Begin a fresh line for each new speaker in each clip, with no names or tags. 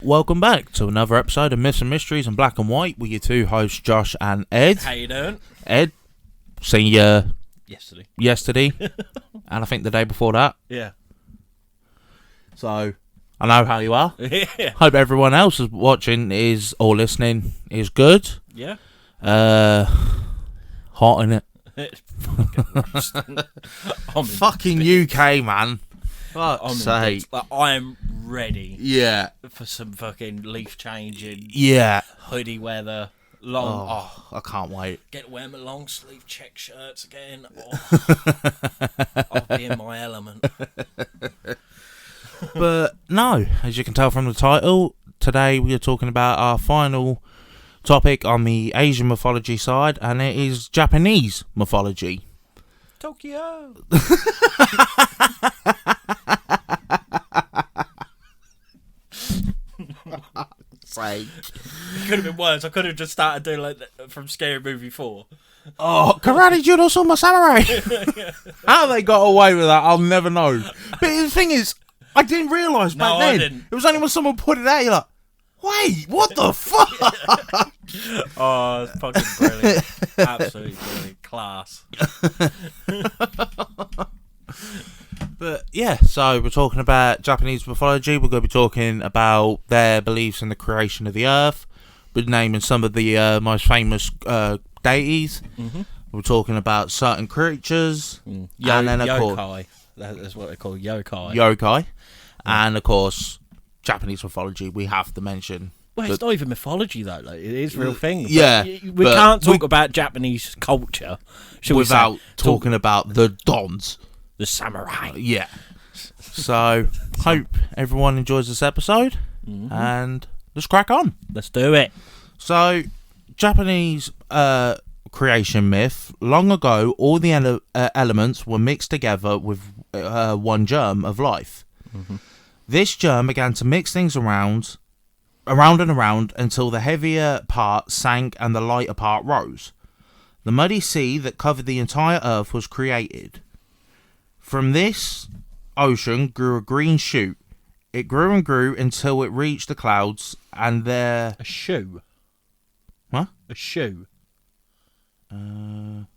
welcome back to another episode of Myths and Mysteries in Black and White with your two hosts, Josh and Ed.
How you doing?
Ed, seen you
yesterday,
and I think the day before that.
Yeah.
So, I know how you are.
Yeah.
Hope everyone else is watching or listening is good.
Yeah.
Hot in it.
It's
fucking UK, man. Fuck's sake.
I am ready.
Yeah.
For some fucking leaf changing.
Yeah.
Hoodie weather. Long.
I can't wait.
Get to wear my long sleeve check shirts again. I'll be in my element.
But no, as you can tell from the title, today we are talking about our final topic on the Asian mythology side, and it is Japanese mythology.
Tokyo.
Sake.
It could have been worse. I could have just started doing like from Scary Movie 4.
Oh, Karate Judo Sumo Samurai. How they got away with that, I'll never know. But the thing is, I didn't realise back then.
I didn't.
It was only when someone put it out, you're like, wait, what the fuck?
Oh, it's fucking brilliant. Absolutely brilliant. Class.
But yeah, so we're talking about Japanese mythology. We're going to be talking about their beliefs in the creation of the earth. We're naming some of the most famous deities. Mm-hmm. We're talking about certain creatures. And then, of course,
yokai. That's what they call yokai.
Yokai. Yeah. And, of course, Japanese mythology, we have to mention.
Well, it's not even mythology, though. Like, it is real thing.
Yeah.
We can't talk about Japanese culture
without talking about the dons.
The samurai.
Yeah. So, hope everyone enjoys this episode. Mm-hmm. And let's crack on.
Let's do it.
So, Japanese creation myth. Long ago, all the elements were mixed together with one germ of life. Mm-hmm. This germ began to mix things around and around until the heavier part sank and the lighter part rose. The muddy sea that covered the entire earth was created. From this ocean grew a green shoot. It grew and grew until it reached the clouds, and there...
A shoe?
What?
A shoe?
A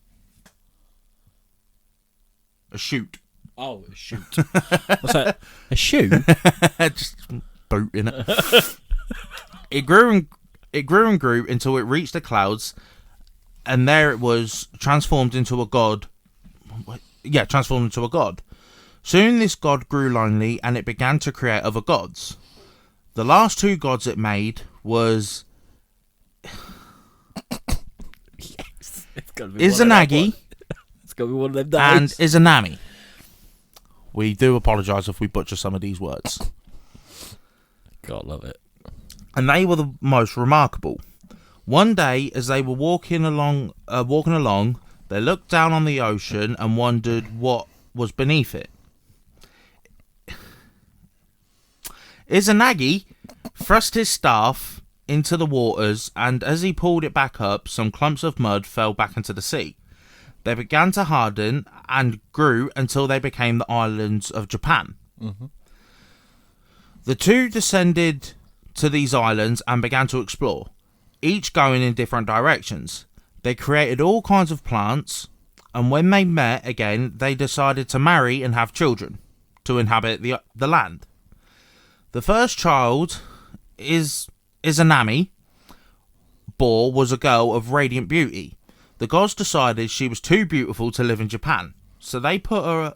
shoot.
Oh, a shoot. What's that? A shoe?
Just boot in it. It grew and grew until it reached the clouds, and there it was, transformed into a god. Transformed into a god. Soon this god grew lonely, and it began to create other gods. The last two gods it made was
Yes, it's gotta be
Izanagi.
It's got to be one of them days.
And Izanami. We do apologise if we butcher some of these words.
God, love it.
And they were the most remarkable. One day, as they were walking along, they looked down on the ocean and wondered what was beneath it. Izanagi thrust his staff into the waters, and as he pulled it back up, some clumps of mud fell back into the sea. They began to harden and grew until they became the islands of Japan. Mm-hmm. The two descended to these islands and began to explore, each going in different directions. They created all kinds of plants, and when they met again, they decided to marry and have children to inhabit the land. The first child Izanami bore was a girl of radiant beauty. The gods decided she was too beautiful to live in Japan, so they put her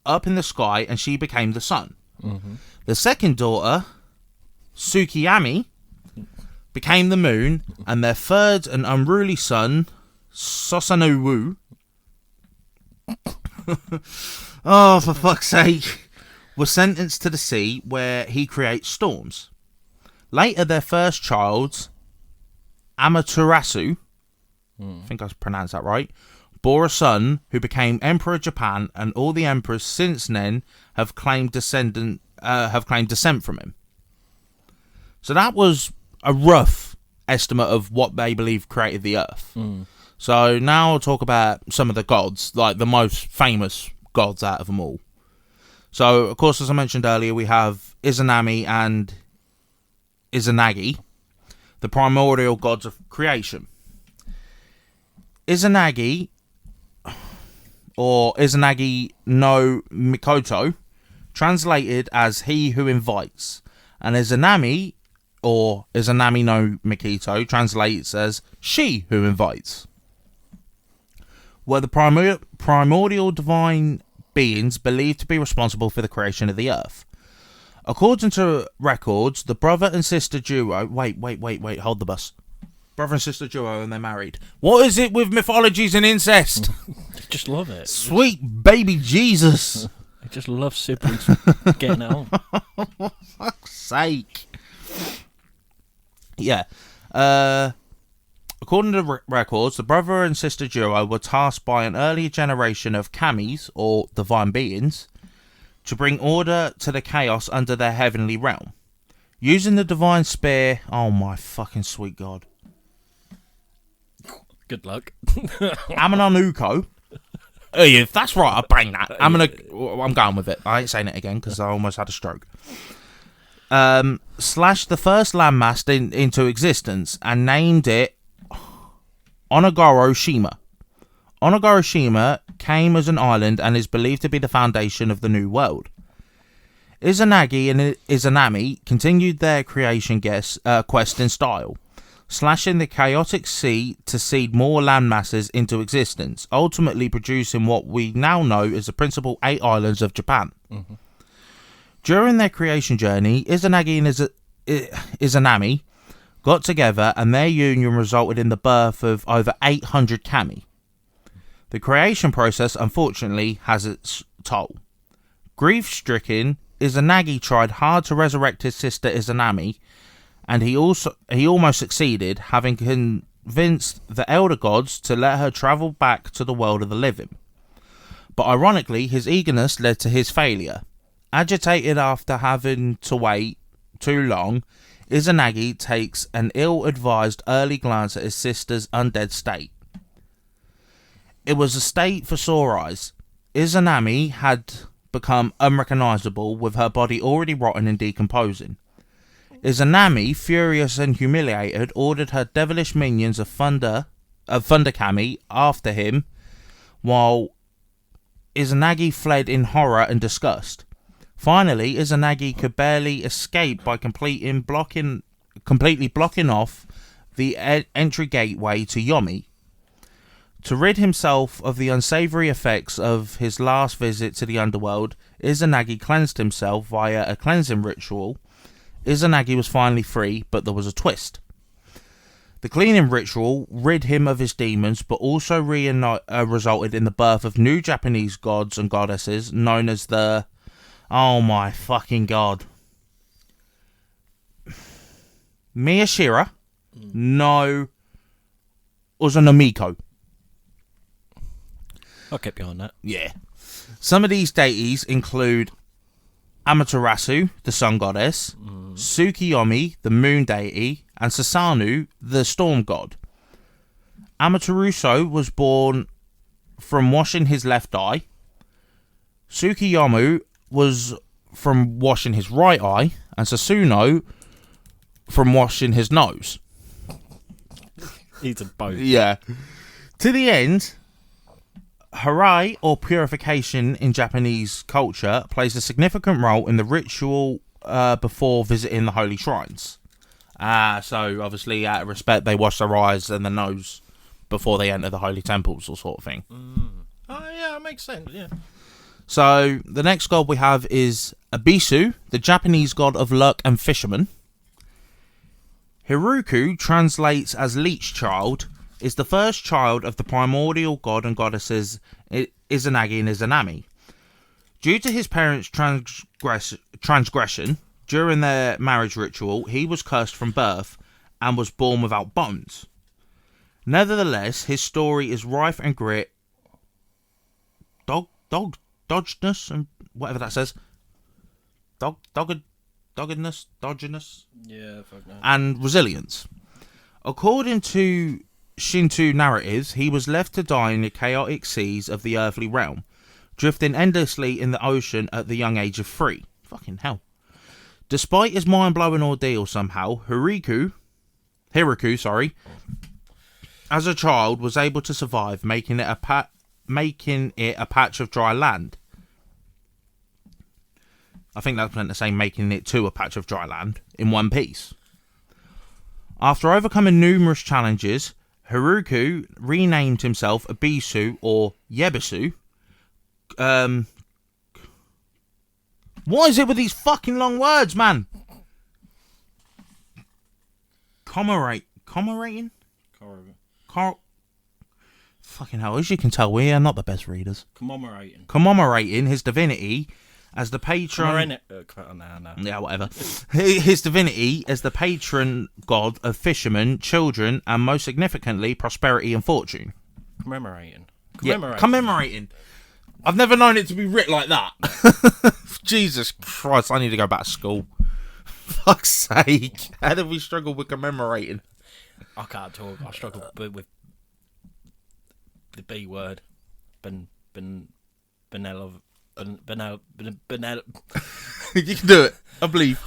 up in the sky and she became the sun. Mm-hmm. The second daughter, Tsukiyami, became the moon, and their third and unruly son, Susanoo, oh, for fuck's sake, was sentenced to the sea, where he creates storms. Later, their first child, Amaterasu, I think I pronounced that right, bore a son who became Emperor of Japan, and all the emperors since then have claimed descent from him. So that was a rough estimate of what they believe created the earth. So now I'll talk about some of the gods, like the most famous gods out of them all. So, of course, as I mentioned earlier, we have Izanami and Izanagi, the primordial gods of creation. Izanagi, or Izanagi no Mikoto, translated as he who invites, and Izanami, or Izanami no Mikito, translates as she who invites, were the primordial divine beings believed to be responsible for the creation of the earth. According to records, the brother and sister duo... Wait, hold the bus. Brother and sister duo, and they're married. What is it with mythologies and incest?
I just love it.
Sweet baby Jesus.
I just love siblings getting it on.
For fuck's sake. Yeah. According to records, the brother and sister duo were tasked by an earlier generation of kamis, or divine beings, to bring order to the chaos under their heavenly realm. Using the divine spear... Oh my fucking sweet God.
Good luck.
Amananuko. If that's right, I'll bang that. I'm going with it. I ain't saying it again because I almost had a stroke. Slashed the first landmass into existence and named it Onogoro Shima. Onogoro Shima came as an island and is believed to be the foundation of the New World. Izanagi and Izanami continued their creation quest in style, slashing the chaotic sea to seed more landmasses into existence, ultimately producing what we now know as the principal 8 islands of Japan. Mm-hmm. During their creation journey, Izanagi and Izanami got together, and their union resulted in the birth of over 800 kami. The creation process, unfortunately, has its toll. Grief-stricken, Izanagi tried hard to resurrect his sister Izanami, and he almost succeeded, having convinced the elder gods to let her travel back to the world of the living. But ironically, his eagerness led to his failure. Agitated after having to wait too long, Izanagi takes an ill-advised early glance at his sister's undead state. It was a state for sore eyes. Izanami had become unrecognisable, with her body already rotten and decomposing. Izanami, furious and humiliated, ordered her devilish minions of Thunder Kami after him, while Izanagi fled in horror and disgust. Finally, Izanagi could barely escape by completely blocking off the entry gateway to Yomi. To rid himself of the unsavoury effects of his last visit to the underworld, Izanagi cleansed himself via a cleansing ritual. Izanagi was finally free, but there was a twist. The cleaning ritual rid him of his demons, but also resulted in the birth of new Japanese gods and goddesses known as the... Oh my fucking God. Miyashira no Uzunomiko.
I'll get behind that.
Yeah. Some of these deities include Amaterasu, the sun goddess, Tsukiyomi, the moon deity, and Sasanu, the storm god. Amaterasu was born from washing his left eye. Tsukiyomi was from washing his right eye, and Sasuno from washing his nose.
He's a both.
Yeah. To the end, Harai, or purification in Japanese culture, plays a significant role in the ritual before visiting the holy shrines. So, obviously, out of respect, they wash their eyes and their nose before they enter the holy temples, or sort of thing.
Oh, yeah, it makes sense, yeah.
So, the next god we have is Abisu, the Japanese god of luck and fishermen. Hiruku translates as Leech Child, is the first child of the primordial god and goddesses Izanagi and Izanami. Due to his parents' transgression during their marriage ritual, he was cursed from birth and was born without bones. Nevertheless, his story is rife and grit, doggedness, and whatever that says. Doggedness,
yeah, fuck no.
and resilience. According to Shinto narratives, he was left to die in the chaotic seas of the earthly realm, drifting endlessly in the ocean at the young age of 3. Fucking hell. Despite his mind-blowing ordeal somehow, Hiruku, as a child was able to survive, making it a patch of dry land. I think that's meant to say making it to a patch of dry land in one piece. After overcoming numerous challenges, Hiruku renamed himself Ebisu or Yebisu. What is it with these fucking long words, man? Commemorating? Fucking hell, as you can tell, we are not the best readers. Commemorating his divinity as the patron... Yeah, whatever. His divinity as the patron god of fishermen, children, and most significantly, prosperity and fortune.
Commemorating.
Yeah, commemorating. I've never known it to be writ like that. Jesus Christ, I need to go back to school. Fuck's sake. How did we struggle with commemorating?
I can't talk. I struggle with the B word. Benel.
You can do it. I believe.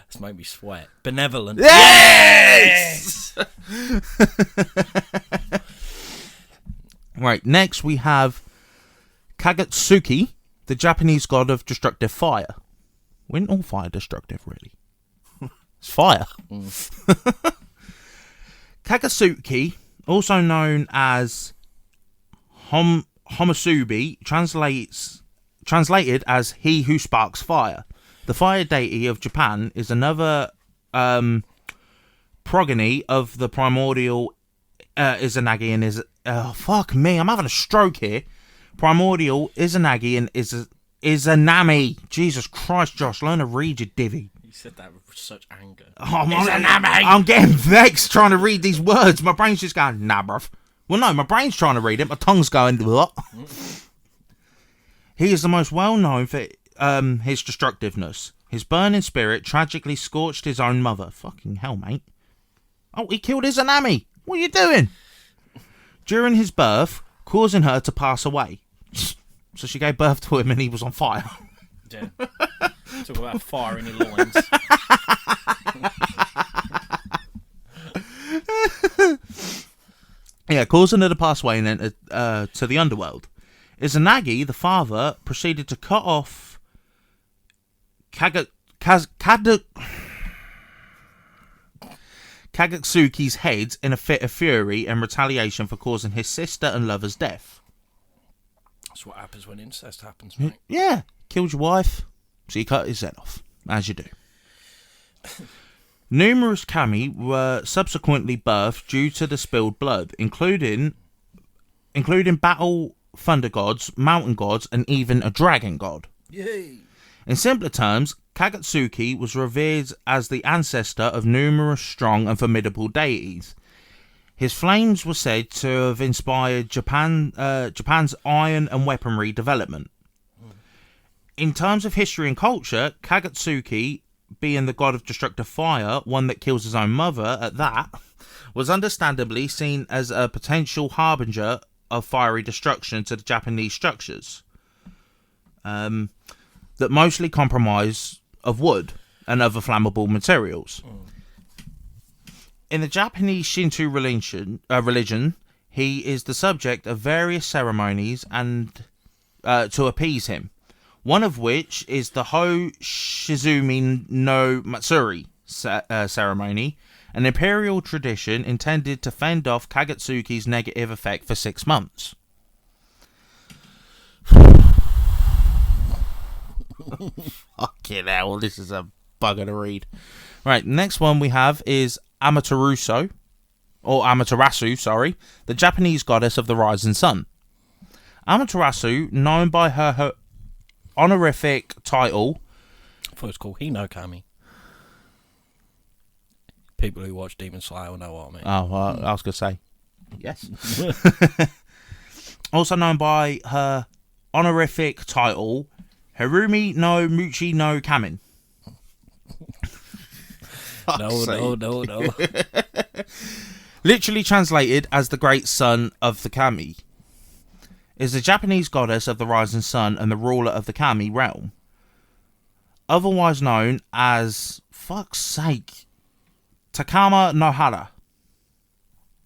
It's made me sweat. Benevolent.
Yes! Right, next we have Kagetsuki, the Japanese god of destructive fire. We're all fire destructive, really. It's fire. Kagetsuki, also known as Homusubi, translated as he who sparks fire. The fire deity of Japan is another progeny of the primordial Izanagi and is... Oh, fuck me, I'm having a stroke here. Primordial Izanagi and Izanami. Jesus Christ, Josh, learn to read your divvy.
You said that with such anger.
Oh, I'm getting vexed trying to read these words. My brain's just going, nah, bruv. Well, no, my brain's trying to read it. My tongue's going, what? He is the most well-known for his destructiveness. His burning spirit tragically scorched his own mother. Fucking hell, mate. Oh, he killed Izanami. What are you doing? During his birth, causing her to pass away. So she gave birth to him and he was on fire.
Yeah. Talk about fire in your loins.
Yeah, causing her to pass away and enter to the underworld. Izanagi, the father, proceeded to cut off Kagetsuki's head in a fit of fury and retaliation for causing his sister and lover's death.
That's what happens when incest happens, mate.
Yeah, killed your wife, so you cut his head off, as you do. Numerous kami were subsequently birthed due to the spilled blood, including battle thunder gods, mountain gods, and even a dragon god.
Yay!
In simpler terms, Kagetsuki was revered as the ancestor of numerous strong and formidable deities. His flames were said to have inspired Japan's iron and weaponry development. In terms of history and culture, Kagetsuki, being the god of destructive fire, one that kills his own mother at that, was understandably seen as a potential harbinger of fiery destruction to the Japanese structures that mostly comprise of wood and other flammable materials. In the Japanese Shinto religion, he is the subject of various ceremonies and to appease him. One of which is the Ho Shizumi no Matsuri ceremony, an imperial tradition intended to fend off Kagetsuki's negative effect for 6 months. Fucking hell, this is a bugger to read. Right, next one we have is Amaterasu, the Japanese goddess of the rising sun. Amaterasu, known by her honorific title...
I thought it was called Hinokami. People who watch Demon Slayer will know what I mean.
Oh, well, I was going to say, yes. Also known by her honorific title, Hirumi no Muchi no Kamin. No. Literally translated as the great son of the Kami, is the Japanese goddess of the rising sun and the ruler of the Kami realm. otherwise known as, fuck's sake, Takama Nohara.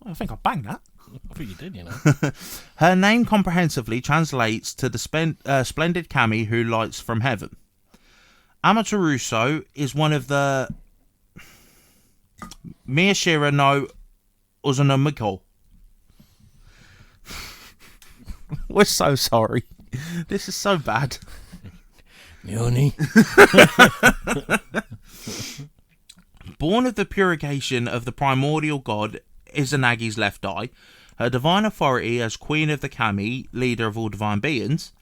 I think I banged that.
I think you did, you know.
Her name comprehensively translates to the splendid kami who lights from heaven. Amaterasu is one of the Miyashira no Uzunomiko. We're so sorry. This is so bad.
Yoni.
Born of the purification of the primordial god Izanagi's left eye, her divine authority as queen of the kami, leader of all divine beings,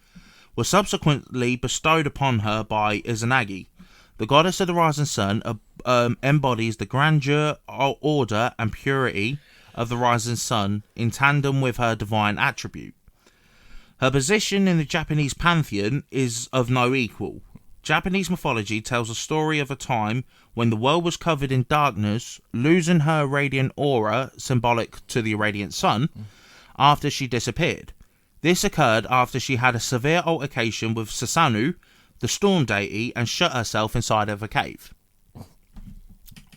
was subsequently bestowed upon her by Izanagi. The goddess of the rising sun embodies the grandeur, order, and purity of the rising sun in tandem with her divine attribute. Her position in the Japanese pantheon is of no equal. Japanese mythology tells a story of a time when the world was covered in darkness, losing her radiant aura, symbolic to the radiant sun, after she disappeared. This occurred after she had a severe altercation with Susanoo, the storm deity, and shut herself inside of a cave.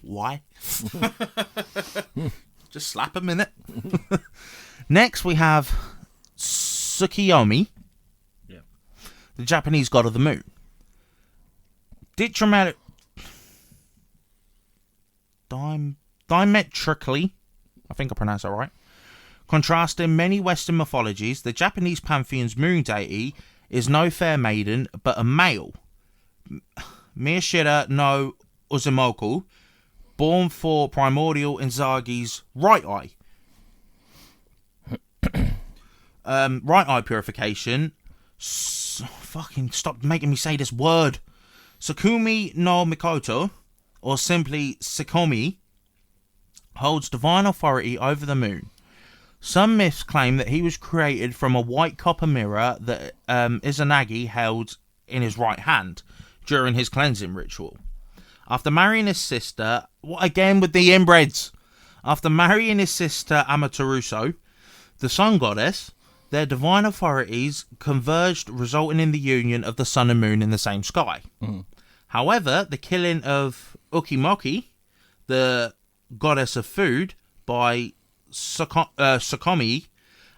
Why? Just slap a minute. Next we have Tsukiyomi, the Japanese god of the moon. Diametrically, I think I pronounced that right, contrasting many Western mythologies, the Japanese pantheon's moon deity is no fair maiden, but a male, Miyashira no Uzumoku, born for primordial Inzagi's right eye. Right eye purification. Fucking stop making me say this word. Sakumi no Mikoto, or simply Sekomi, holds divine authority over the moon. Some myths claim that he was created from a white copper mirror that Izanagi held in his right hand during his cleansing ritual. After marrying his sister, what again with the inbreds? After marrying his sister Amaterasu, the sun goddess, their divine authorities converged, resulting in the union of the sun and moon in the same sky. However, the killing of Ukimoki, the goddess of food, by Sakomi,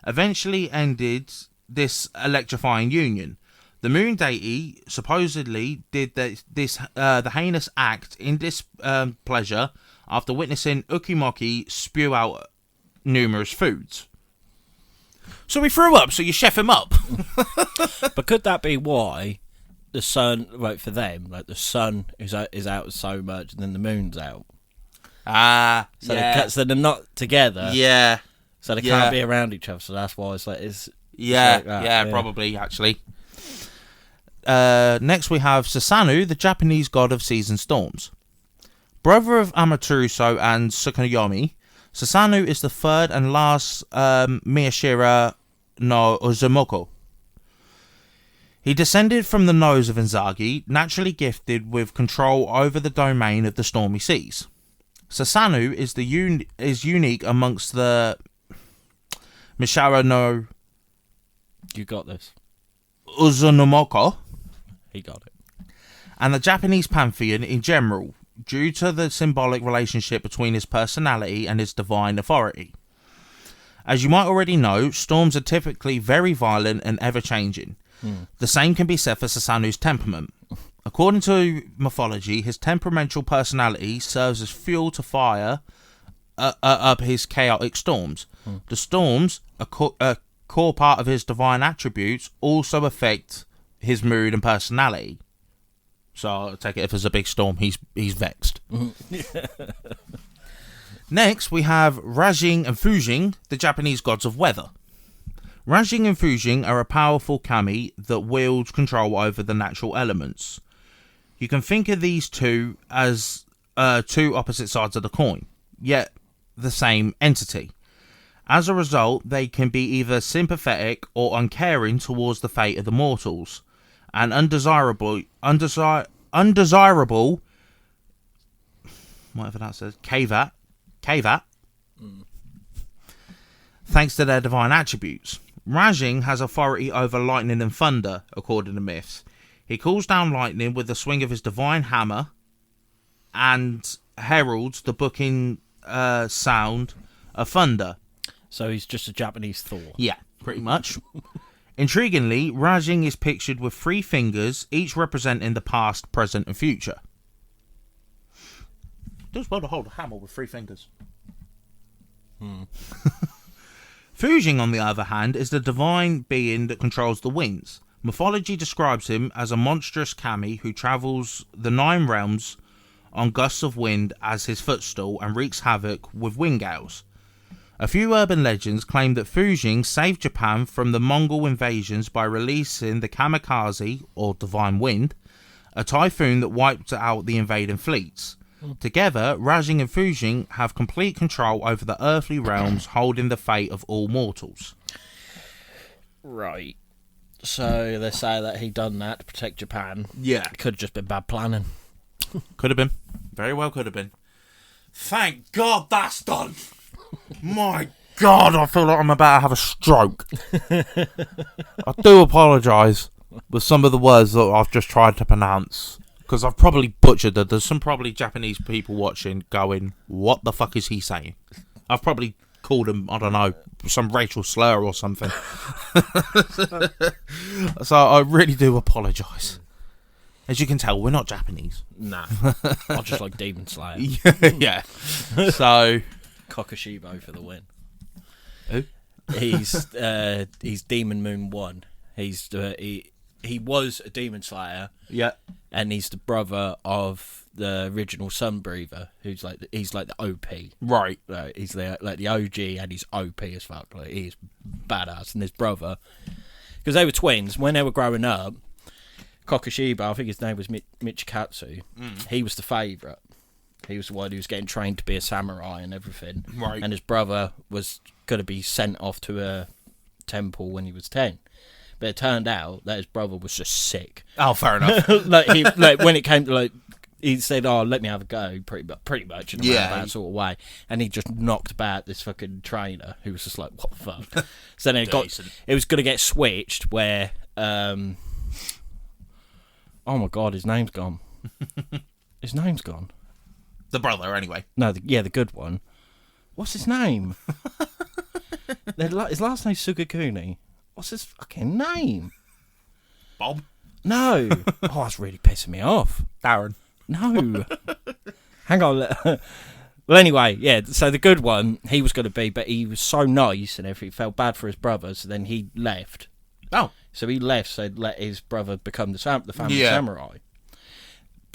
eventually ended this electrifying union. The moon deity supposedly did the heinous act in displeasure after witnessing Ukimoki spew out numerous foods. So he threw up, so you chef him up.
But could that be why the sun, right, for them, like the sun is out so much and then the moon's out? So they're not together.
Yeah.
So they can't be around each other, so that's why it's like
probably, actually. Next we have Susanoo, the Japanese god of seas and storms. Brother of Amaterasu and Tsukuyomi, Susanoo is the third and last Miyashira no Uzumoku. He descended from the nose of Inzagi, naturally gifted with control over the domain of the stormy seas. Susanoo is unique amongst the Mishara no...
You got this.
Uzunomoko.
He got it.
And the Japanese pantheon in general, due to the symbolic relationship between his personality and his divine authority. As you might already know, storms are typically very violent and ever-changing. The same can be said for Susanoo's temperament. According to mythology, his temperamental personality serves as fuel to fire up his chaotic storms. The storms, a core part of his divine attributes, also affect his mood and personality. So I'll take it if there's a big storm, he's vexed. Next, we have Rajing and Fujing, the Japanese gods of weather. Rajing and Fujing are a powerful kami that wields control over the natural elements. You can think of these two as two opposite sides of the coin, yet the same entity. As a result, they can be either sympathetic or uncaring towards the fate of the mortals, and undesirable, whatever that says, Kavat, thanks to their divine attributes. Rajing has authority over lightning and thunder, according to myths. He calls down lightning with the swing of his divine hammer and heralds the booking sound of thunder.
So he's just a Japanese Thor.
Yeah, pretty much. Intriguingly, Rajing is pictured with 3 fingers, each representing the past, present and future. Does well to hold a hammer with 3 fingers. Fujing, on the other hand, is the divine being that controls the winds. Mythology describes him as a monstrous kami who travels the 9 realms on gusts of wind as his footstool and wreaks havoc with wind gales. A few urban legends claim that Fujing saved Japan from the Mongol invasions by releasing the kamikaze, or divine wind, a typhoon that wiped out the invading fleets. Together, Rajing and Fujing have complete control over the earthly realms, holding the fate of all mortals.
Right. So they say that he done that to protect Japan.
Yeah.
It could have just been bad planning.
Could have been. Very well could have been. Thank God that's done. My God, I feel like I'm about to have a stroke. I do apologise with some of the words that I've just tried to pronounce, because I've probably butchered it. There's some probably Japanese people watching going, what the fuck is he saying? I've probably called him, I don't know, some racial slur or something. So I really do apologise. As you can tell, we're not Japanese.
Nah. I just like Demon Slayer.
Yeah. So...
Kokushibo for the win.
Who?
He's Demon Moon 1. He was a Demon Slayer.
Yeah.
And he's the brother of the original Sunbreather, who's like the OP.
Right.
He's the OG, and he's OP as fuck. Like, he's badass. And his brother, because they were twins when they were growing up. Kokushibo, I think his name was Michikatsu. He was the favourite. He was the one who was getting trained to be a samurai and everything.
Right.
And his brother was going to be sent off to a temple when he was 10. But it turned out that his brother was just sick.
Oh, fair enough.
like when it came to he said, "Oh, let me have a go," pretty much in that sort of way. And he just knocked about this fucking trainer who was just like, "What the fuck?" So then it was going to get switched where, oh my God, his name's gone. His name's gone.
The brother, anyway.
No, the good one. What's his name? His last name's Sugakuni. What's his fucking name?
Bob?
No. Oh, that's really pissing me off.
Darren.
No. Hang on. Well, anyway, yeah, so the good one, he was going to be, but he was so nice and everything, felt bad for his brother, so then he left.
Oh.
So he left, so let his brother become the family samurai.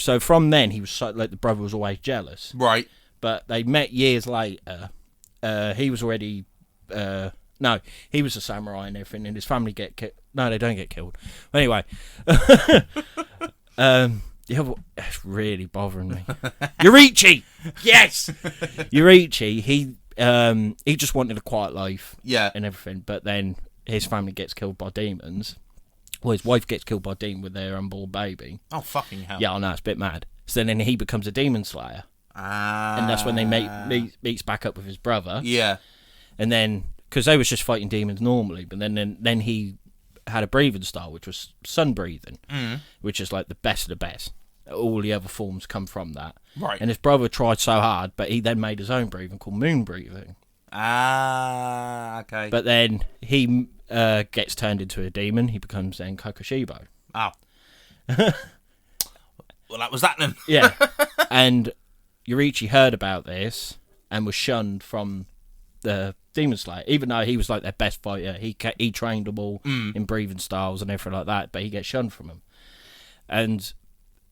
So from then, he was the brother was always jealous.
Right.
But they met years later. He was already... he was a samurai and everything, and his family get killed. No, they don't get killed. Anyway. It's really bothering me. Yurichi! Yes! Yurichi, he just wanted a quiet life.
Yeah.
And everything, but then his family gets killed by demons. Well, his wife gets killed by a demon with their unborn baby.
Oh, fucking hell.
Yeah, I know, it's a bit mad. So then he becomes a demon slayer. And that's when they meets back up with his brother.
Yeah.
And then, because they was just fighting demons normally, but then he had a breathing style, which was sun breathing, which is like the best of the best. All the other forms come from that.
Right.
And his brother tried so hard, but he then made his own breathing called moon breathing.
Okay.
But then he gets turned into a demon. He becomes then Kokushibo.
Oh. Well, that was that then.
Yeah. And Yurichi heard about this and was shunned from the Demon Slayer, even though he was like their best fighter. He trained them all in breathing styles and everything like that, but he gets shunned from them. And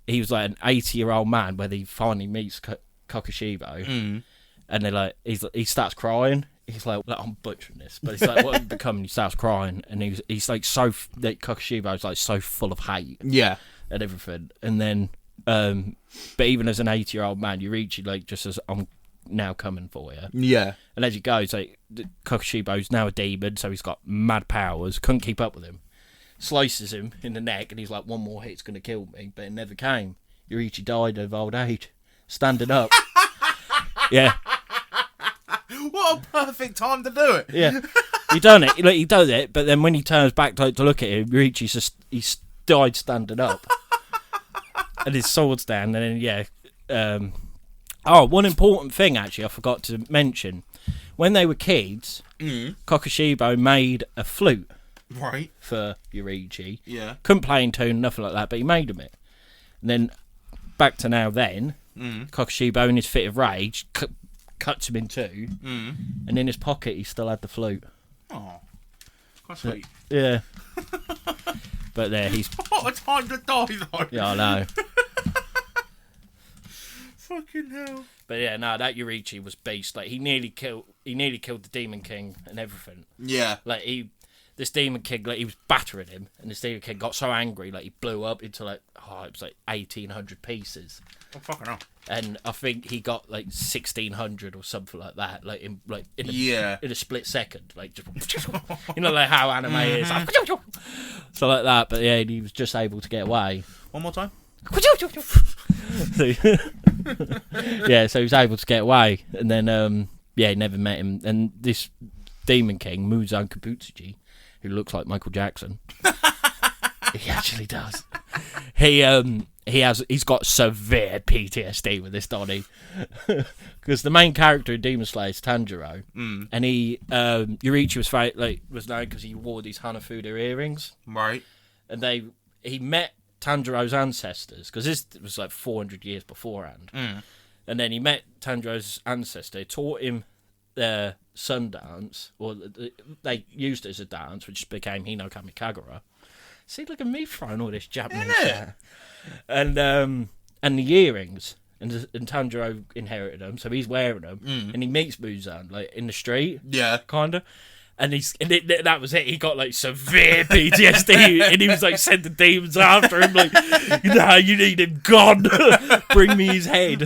he was like an 80-year-old man when he finally meets Kokushibo, and they're like, he starts crying. He's like, I'm butchering this, but it's like, what he become? He starts crying, and he's like Kokushibo's like so full of hate,
yeah,
and everything. And then, but even as an 80-year-old man, Yurichi like just says, I'm now coming for you.
Yeah.
And as he goes, like Kokushibo's now a demon, so he's got mad powers. Couldn't keep up with him. Slices him in the neck, and he's like, one more hit's gonna kill me, but it never came. Yurichi died of old age, standing up. Yeah.
What a perfect time to do it.
Yeah. He does it, but then when he turns back to look at him, Yurichi's just, he's died standing up. And his sword's down, and then, one important thing, actually, I forgot to mention. When they were kids, Kokushibo made a flute.
Right.
For Yoriichi.
Yeah.
Couldn't play in tune, nothing like that, but he made him it. And then, back to now then, Kokushibo, in his fit of rage, cuts him in two, and in his pocket he still had the flute.
Oh, quite sweet.
Yeah. But there, he's...
What a time to die, though.
Yeah, I know.
Fucking hell.
But yeah, no, that Yoriichi was beast. Like, he nearly killed the Demon King and everything.
Yeah.
Like, this Demon King, like, he was battering him, and this Demon King got so angry, like, he blew up into, like, it was like 1,800 pieces.
Oh, fucking hell.
And I think he got, like, 1,600 or something like that, in a split second. Like, just, you know, like how anime is. So like that, but yeah, he was just able to get away.
One more time.
Yeah, so he was able to get away, and then, he never met him. And this Demon King, Muzan Kabutsuji, who looks like Michael Jackson. He actually does. He's got severe PTSD with this Donnie, because the main character in Demon Slayer is Tanjiro, and Yoriichi was known because he wore these Hanafuda earrings,
right?
And he met Tanjiro's ancestors, because this was like 400 years beforehand, and then he met Tanjiro's ancestor, taught him their sun dance, or they used it as a dance, which became Hinokami Kagura. See, look at me throwing all this Japanese shit. And the earrings, and Tanjiro inherited them, so he's wearing them, and he meets Muzan, like, in the street, kind of, and that was it. He got, like, severe PTSD, and he was, like, sending demons after him, like, you need him gone, bring me his head.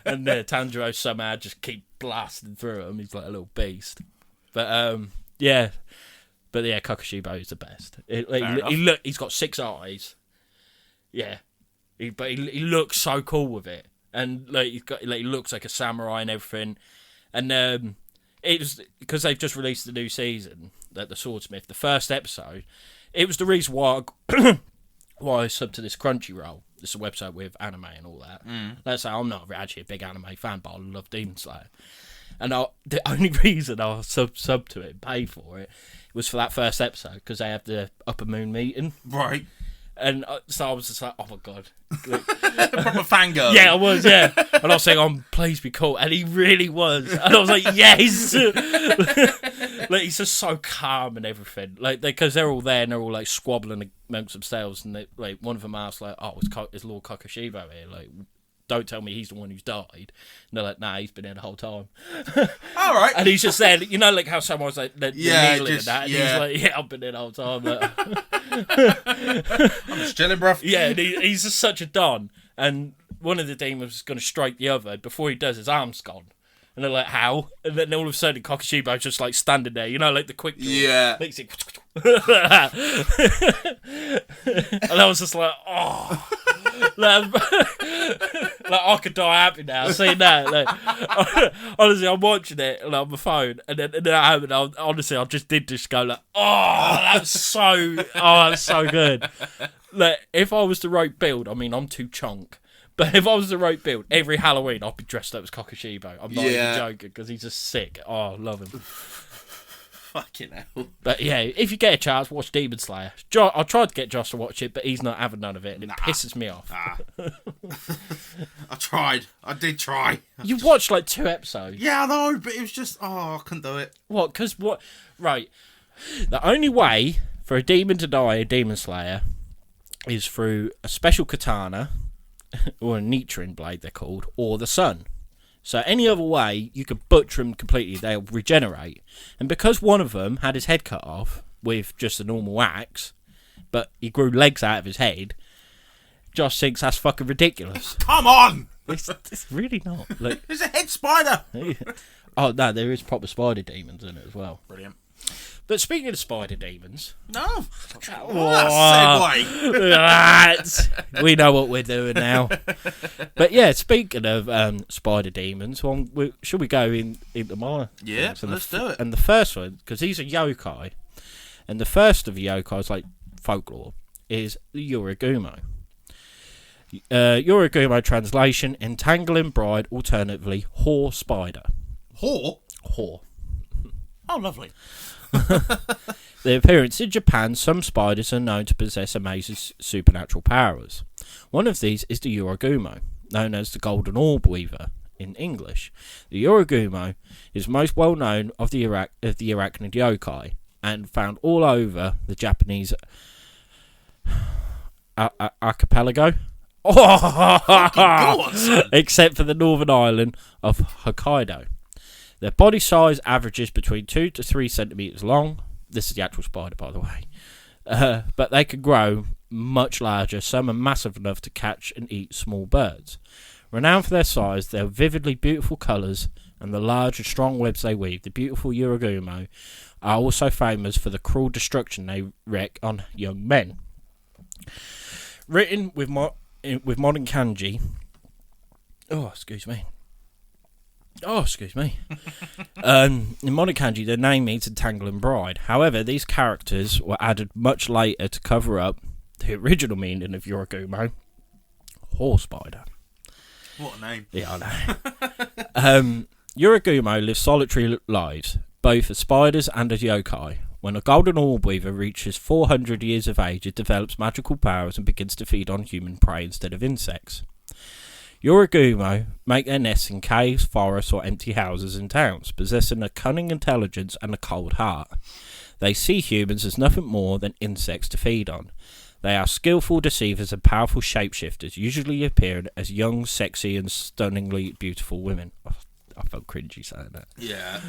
And Tanjiro somehow just keep blasting through him. He's like a little beast. But Kokushibo is the best. He's got 6 eyes. Yeah, but he looks so cool with it, and like he looks like a samurai and everything. And it was because they've just released the new season, the Swordsmith, the first episode. It was the reason why I subbed to this Crunchyroll. This is a website with anime and all that. Let's say I'm not actually a big anime fan, but I love Demon Slayer. And the only reason I sub to it and pay for it was for that first episode, because they have the Upper Moon meeting.
Right.
And so I was just like, oh my god.
Proper fangirl.
Yeah, I was, yeah. And I was saying, please be cool. And he really was. And I was like, yes. Like, he's just so calm and everything. Like, because they're all there and they're all like squabbling amongst themselves. And like one of them asked, like, is Lord Kokushibo here? Like, don't tell me he's the one who's died. And they're like, nah, he's been here the whole time.
All right.
And he's just saying, you know, like how someone was like, kneeling and that. And
yeah.
he's like, yeah, I've been here the whole time.
I'm just chilling, bruv.
Yeah, and he's just such a don. And one of the demons is going to strike the other. Before he does, his arm's gone. And they're like, how? And then all of a sudden, Kokushibo's just like standing there, you know, like the quick draw.
Yeah.
Like, and I was just like, oh. Like, I could die happy now seeing that. Like, honestly, I'm watching it on my phone, and then I just did go like, that's so good. Like, if I was the right build, I mean, I'm too chunk. But if I was the right build, every Halloween I'd be dressed up as Kokushibo. I'm not even joking, because he's just sick. Oh, I love him.
Fucking hell.
But yeah, if you get a chance, watch Demon Slayer. I tried to get Josh to watch it, but he's not having none of it, and it pisses me off.
I tried. I did try.
You watched like 2 episodes.
Yeah, I know, but it was just, I couldn't do it.
What? Because what? Right. The only way for a demon to die in Demon Slayer is through a special katana, or a Nichiren blade they're called, or the sun. So any other way, you could butcher them completely, they'll regenerate. And because one of them had his head cut off with just a normal axe, but he grew legs out of his head, Josh thinks that's fucking ridiculous.
Come on!
It's really not. Like,
there's a head spider!
Oh, no, there is proper spider demons in it as well.
Brilliant.
But speaking of spider demons...
No. That's
we know what we're doing now. But yeah, speaking of spider demons, should we go into my...
Yeah, let's do it.
And the first one, because these are yokai, and the first of the yokai is like folklore, is the Yorigumo. Yorigumo translation, entangling bride, alternatively, whore spider.
Whore?
Whore.
Oh, lovely.
Their appearance in Japan, some spiders are known to possess amazing supernatural powers. One of these is the Yorigumo, known as the Golden Orb Weaver in English. The Yorigumo is most well known of the arachnid yokai and found all over the Japanese archipelago. Except for the northern island of Hokkaido. Their body size averages between 2 to 3 centimetres long. This is the actual spider, by the way. But they can grow much larger. Some are massive enough to catch and eat small birds. Renowned for their size, their vividly beautiful colours, and the large and strong webs they weave, the beautiful Yorigumo are also famous for the cruel destruction they wreak on young men. Written with modern kanji. Excuse me. In modern kanji, their name means entangling bride. However, these characters were added much later to cover up the original meaning of Yorigumo, whore spider.
What a name.
Yeah, I know. Yorigumo live solitary lives, both as spiders and as yokai. When a golden orb weaver reaches 400 years of age, it develops magical powers and begins to feed on human prey instead of insects. Yorigumo make their nests in caves, forests, or empty houses in towns, possessing a cunning intelligence and a cold heart. They see humans as nothing more than insects to feed on. They are skillful deceivers and powerful shapeshifters, usually appearing as young, sexy, and stunningly beautiful women. I felt cringy saying that.
Yeah.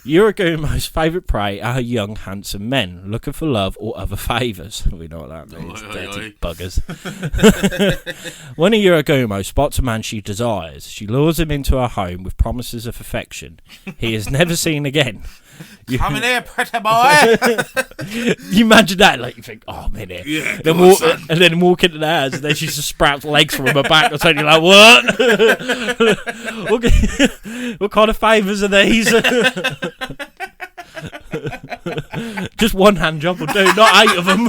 Yorigumo's favourite prey are young, handsome men, looking for love or other favours. We know what that means, dirty buggers. When a Yorigumo spots a man she desires, she lures him into her home with promises of affection. He is never seen again.
Come in here, pretty boy.
You imagine that, like you think, oh, I'm in here.
Yeah,
And then walk into the house, and then she just sprouts legs from her back, or something. You're like, what? What kind of favours are these? Just one hand job will do, not 8 of them.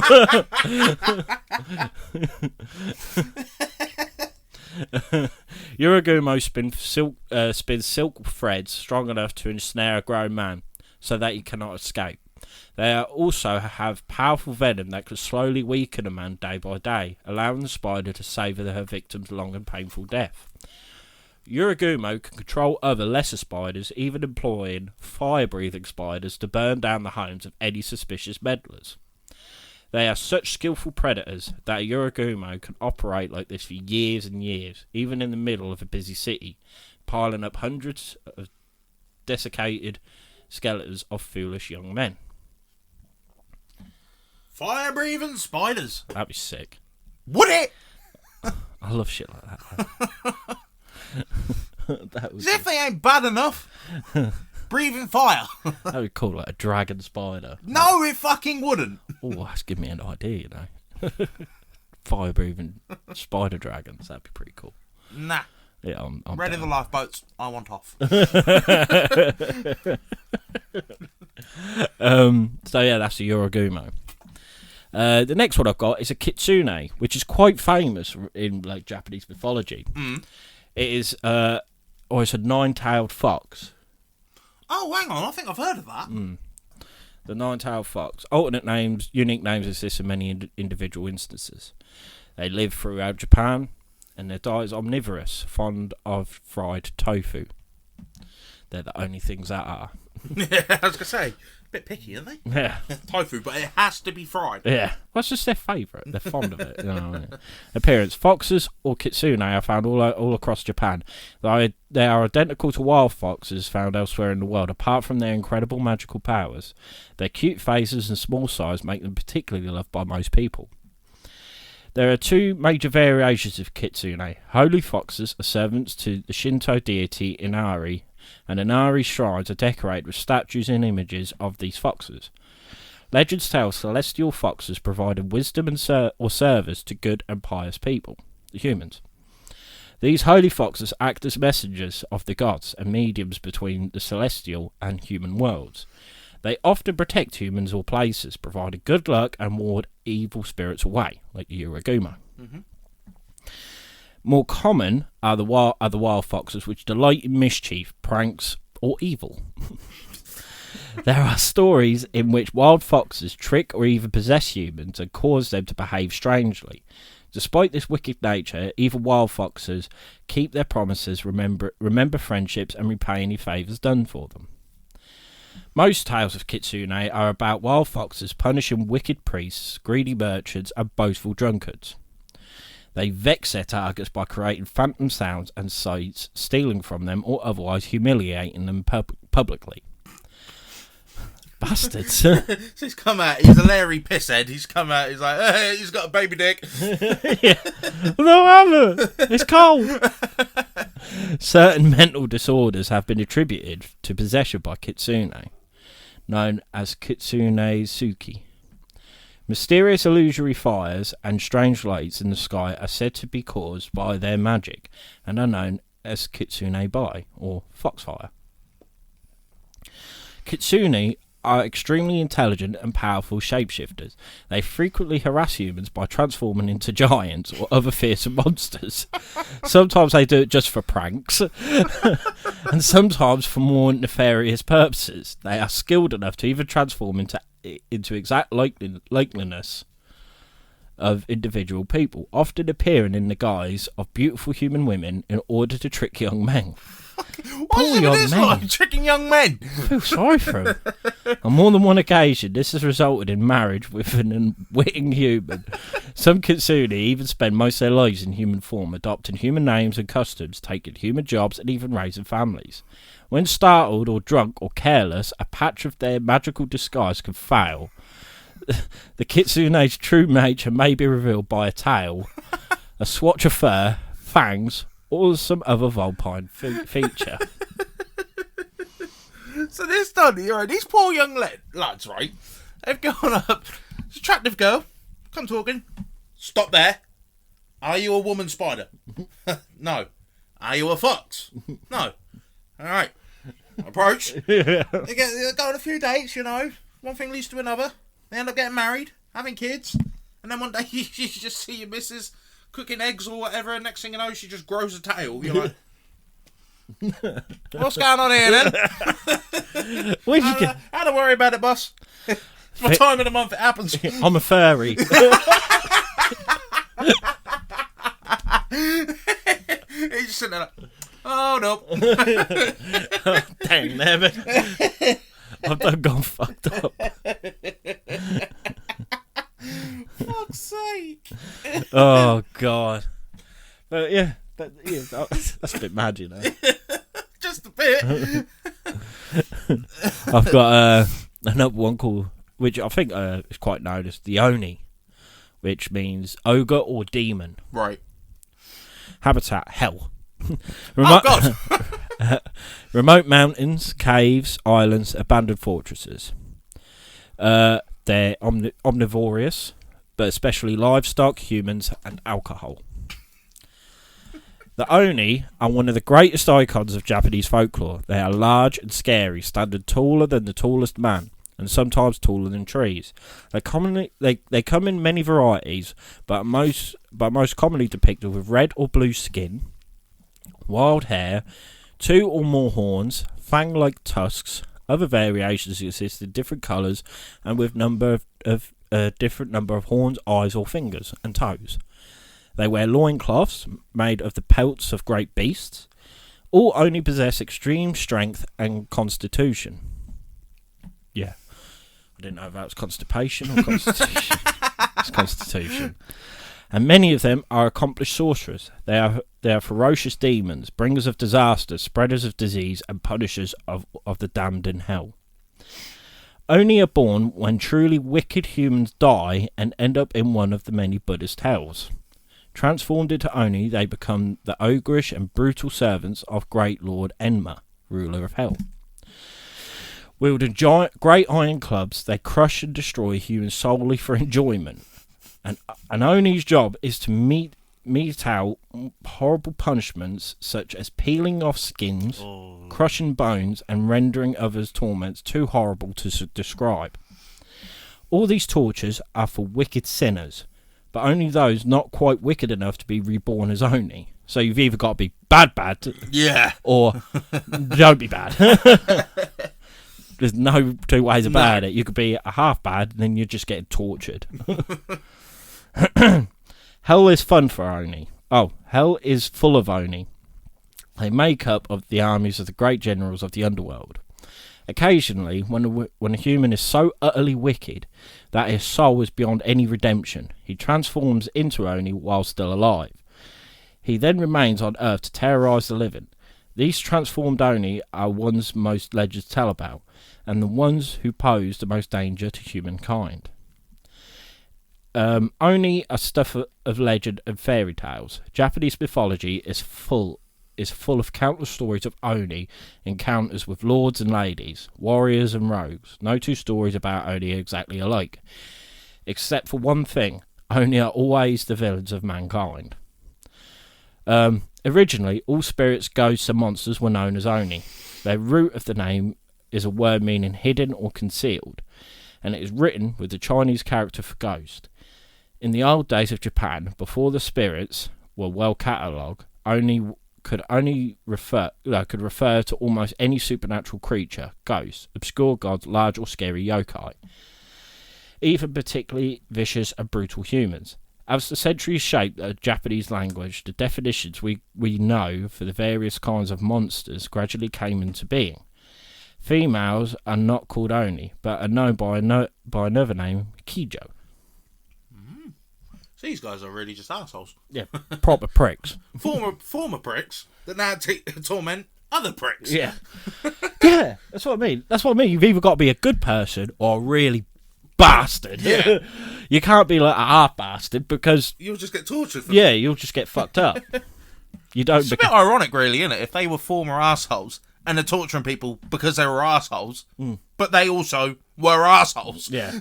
Yorigumo spins silk threads strong enough to ensnare a grown man, so that he cannot escape. They also have powerful venom that can slowly weaken a man day by day, allowing the spider to savour her victim's long and painful death. Yorigumo can control other lesser spiders, even employing fire-breathing spiders to burn down the homes of any suspicious meddlers. They are such skillful predators that a Yorigumo can operate like this for years and years, even in the middle of a busy city, piling up hundreds of desiccated skeletons of foolish young men.
Fire-breathing spiders.
That'd be sick.
Would it?
I love shit like that.
As if they ain't bad enough. Breathing fire.
That would be cool, like a dragon spider.
No, it fucking wouldn't.
Oh, that's giving me an idea, you know. Fire-breathing spider dragons. That'd be pretty cool.
Nah.
Yeah, I'm
ready
down.
the lifeboats. I want off.
So yeah, that's the Yorigumo. The next one I've got is a kitsune, which is quite famous in like Japanese mythology. It is it's a 9-tailed fox.
Oh, hang on, I think I've heard of that.
The 9-tailed fox. Alternate names, unique names exist in many individual instances. They live throughout Japan, and their diet is omnivorous, fond of fried tofu. They're the only things that are.
Yeah, I was going to say, a bit picky, aren't they?
Yeah.
Tofu, but it has to be fried.
Yeah. That's just their favourite. They're fond of it. You know what I mean? Appearance. Foxes or kitsune are found all across Japan. They are identical to wild foxes found elsewhere in the world. Apart from their incredible magical powers, their cute faces and small size make them particularly loved by most people. There are 2 major variations of kitsune. Holy foxes are servants to the Shinto deity Inari, and Inari shrines are decorated with statues and images of these foxes. Legends tell celestial foxes provided wisdom and or service to good and pious people, the humans. These holy foxes act as messengers of the gods and mediums between the celestial and human worlds. They often protect humans or places, providing good luck and ward evil spirits away, like the Uraguma.
Mm-hmm.
More common are the wild foxes, which delight in mischief, pranks, or evil. There are stories in which wild foxes trick or even possess humans and cause them to behave strangely. Despite this wicked nature, even wild foxes keep their promises, remember friendships, and repay any favours done for them. Most tales of kitsune are about wild foxes punishing wicked priests, greedy merchants, and boastful drunkards. They vex their targets by creating phantom sounds and sights, stealing from them, or otherwise humiliating them publicly. Bastards.
So he's come out, he's a Larry pisshead, he's come out, he's like, hey, he's got a baby dick.
Yeah. No, I haven't. It's cold. Certain mental disorders have been attributed to possession by kitsune, known as kitsune suki. Mysterious illusory fires and strange lights in the sky are said to be caused by their magic and are known as kitsune bai, or foxfire. Kitsune are extremely intelligent and powerful shapeshifters. They frequently harass humans by transforming into giants or other fearsome monsters. Sometimes they do it just for pranks, and sometimes for more nefarious purposes. They are skilled enough to even transform into exact likeliness of individual people, often appearing in the guise of beautiful human women in order to trick young men.
Why is
young
this
men.
like tricking young men?
I feel sorry for him. On more than one occasion, this has resulted in marriage with an unwitting human. Some kitsune even spend most of their lives in human form, adopting human names and customs, taking human jobs, and even raising families. When startled or drunk or careless, a patch of their magical disguise can fail. The kitsune's true nature may be revealed by a tail, a swatch of fur, fangs, or some other vulpine feature.
So this done, right, these poor young lads, right, they've gone up, it's an attractive girl, come talking, stop there. Are you a woman spider? No. Are you a fox? No. Alright. Approach. They go on a few dates, you know, one thing leads to another, they end up getting married, having kids, and then one day you just see your missus cooking eggs or whatever, and next thing you know, she just grows a tail. You're like, what's going on here then?
Where'd you get?
How to worry about it, boss? It's my time of the month, it happens.
I'm a furry.
He's just sitting there like, oh no.
Oh, dang, there, I've done gone fucked up.
Fuck's sake.
Oh, God. But yeah, that's a bit mad, you know.
Just a bit.
I've got another one called, which I think is quite known as the Oni, which means ogre or demon.
Right.
Habitat, hell.
Oh, God.
Remote mountains, caves, islands, abandoned fortresses. They're omnivorous, but especially livestock, humans, and alcohol. The Oni are one of the greatest icons of Japanese folklore. They are large and scary, standing taller than the tallest man, and sometimes taller than trees. They come in many varieties, but most commonly depicted with red or blue skin, wild hair, 2 or more horns, fang-like tusks. Other variations exist in different colours and with different number of horns, eyes, or fingers and toes. They wear loincloths made of the pelts of great beasts. All only possess extreme strength and constitution. Yeah. I didn't know if that was constipation or constitution. It's constitution. And many of them are accomplished sorcerers. They are ferocious demons, bringers of disaster, spreaders of disease, and punishers of the damned in hell. Only are born when truly wicked humans die and end up in one of the many Buddhist hells. Transformed into Oni, they become the ogreish and brutal servants of Great Lord Enma, ruler of hell. Wielding great iron clubs, they crush and destroy humans solely for enjoyment. And Oni's job is to mete out horrible punishments such as peeling off skins, crushing bones and rendering others' torments too horrible to describe. All these tortures are for wicked sinners, but only those not quite wicked enough to be reborn as Oni. So you've either got to be bad,
Yeah.
or don't be bad. There's no two ways about it. You could be a half bad, and then you're just getting tortured. Hell is fun for Oni. Oh, hell is full of Oni. They make up of the armies of the great generals of the underworld. Occasionally, when a human is so utterly wicked that his soul is beyond any redemption, he transforms into Oni while still alive. He then remains on Earth to terrorise the living. These transformed Oni are ones most legends tell about, and the ones who pose the most danger to humankind. Oni are stuff of legend and fairy tales. Japanese mythology is full of countless stories of Oni encounters with lords and ladies, warriors and rogues. No two stories about Oni are exactly alike. Except for one thing, Oni are always the villains of mankind. Originally, all spirits, ghosts and monsters were known as Oni. Their root of the name is a word meaning hidden or concealed, and it is written with the Chinese character for ghost. In the old days of Japan, before the spirits were well catalogued, Oni could refer to almost any supernatural creature, ghosts, obscure gods, large or scary yokai, even particularly vicious and brutal humans. As the centuries shaped the Japanese language, the definitions we know for the various kinds of monsters gradually came into being. Females are not called Oni, but are known by another name, Kijo.
So these guys are really just assholes.
Yeah, proper pricks.
Former pricks that now torment other pricks.
Yeah. Yeah, that's what I mean. You've either got to be a good person or a really bastard.
Yeah.
You can't be like a half bastard because
You'll just get tortured.
you'll just get fucked up. You don't.
It's a bit ironic, really, isn't it? If they were former assholes and they're torturing people because they were assholes, but they also were assholes.
Yeah.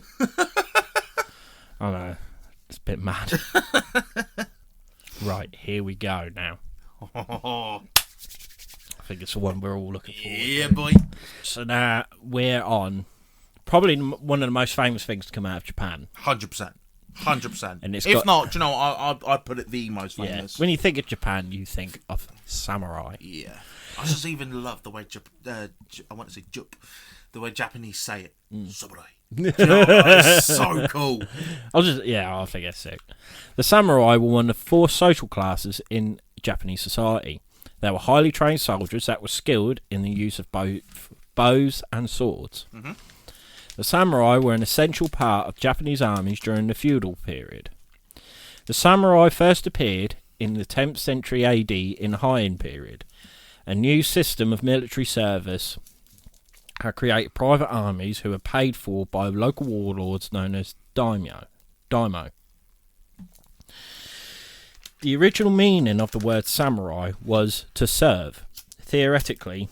I know. It's a bit mad. Right, here we go now. I think it's the one we're all looking forward to.
Yeah, boy.
So now we're on probably one of the most famous things to come out of Japan.
100%. 100%.
And it's
if not, do you know, I'd put it the most
Yeah.
famous.
When you think of Japan, you think of samurai.
Yeah. I just even love the way, I want to say Jup, the way Japanese say it. Samurai. Do you know, it's so cool.
I think it's sick. The samurai were one of 4 social classes in Japanese society. They were highly trained soldiers that were skilled in the use of both bows and swords. Mm-hmm. The samurai were an essential part of Japanese armies during the feudal period. The samurai first appeared in the 10th century AD in the Heian period. A new system of military service had created private armies who were paid for by local warlords known as daimyo. The original meaning of the word samurai was to serve. Theoretically,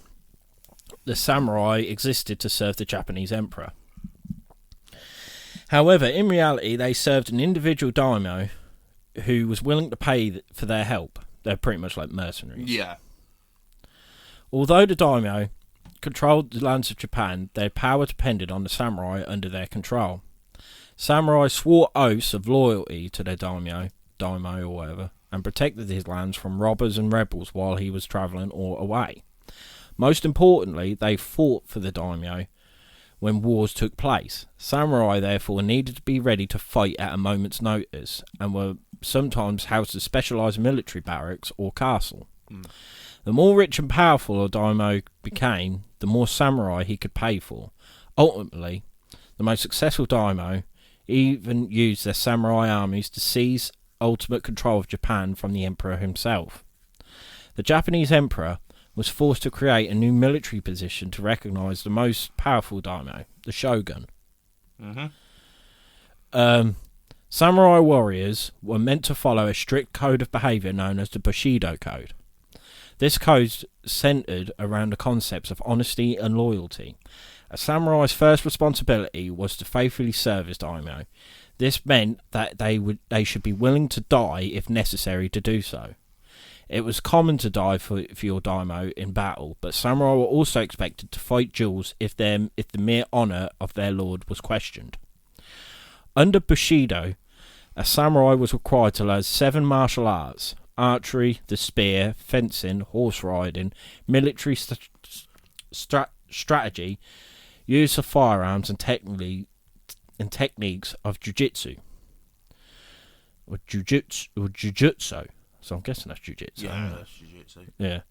the samurai existed to serve the Japanese emperor. However, in reality, they served an individual daimyo who was willing to pay for their help. They're pretty much like mercenaries.
Yeah.
Although the daimyo controlled the lands of Japan, their power depended on the samurai under their control. Samurai swore oaths of loyalty to their daimyo or whatever, and protected his lands from robbers and rebels while he was travelling or away. Most importantly, they fought for the daimyo when wars took place. Samurai therefore needed to be ready to fight at a moment's notice, and were sometimes housed in specialised military barracks or castle. The more rich and powerful a daimyo became, the more samurai he could pay for. Ultimately, the most successful daimyo even used their samurai armies to seize ultimate control of Japan from the emperor himself. The Japanese emperor was forced to create a new military position to recognise the most powerful daimyo, the shogun. Samurai warriors were meant to follow a strict code of behaviour known as the Bushido Code. This code centred around the concepts of honesty and loyalty. A samurai's first responsibility was to faithfully serve his daimyo. This meant that they should be willing to die if necessary to do so. It was common to die for your daimyo in battle, but samurai were also expected to fight duels if the mere honour of their lord was questioned. Under Bushido, a samurai was required to learn 7 martial arts: archery, the spear, fencing, horse riding, military strategy, use of firearms, and techniques of jujitsu. Or jujutsu. So I'm guessing that's jujitsu.
Yeah, that's jiu-jitsu.
Yeah.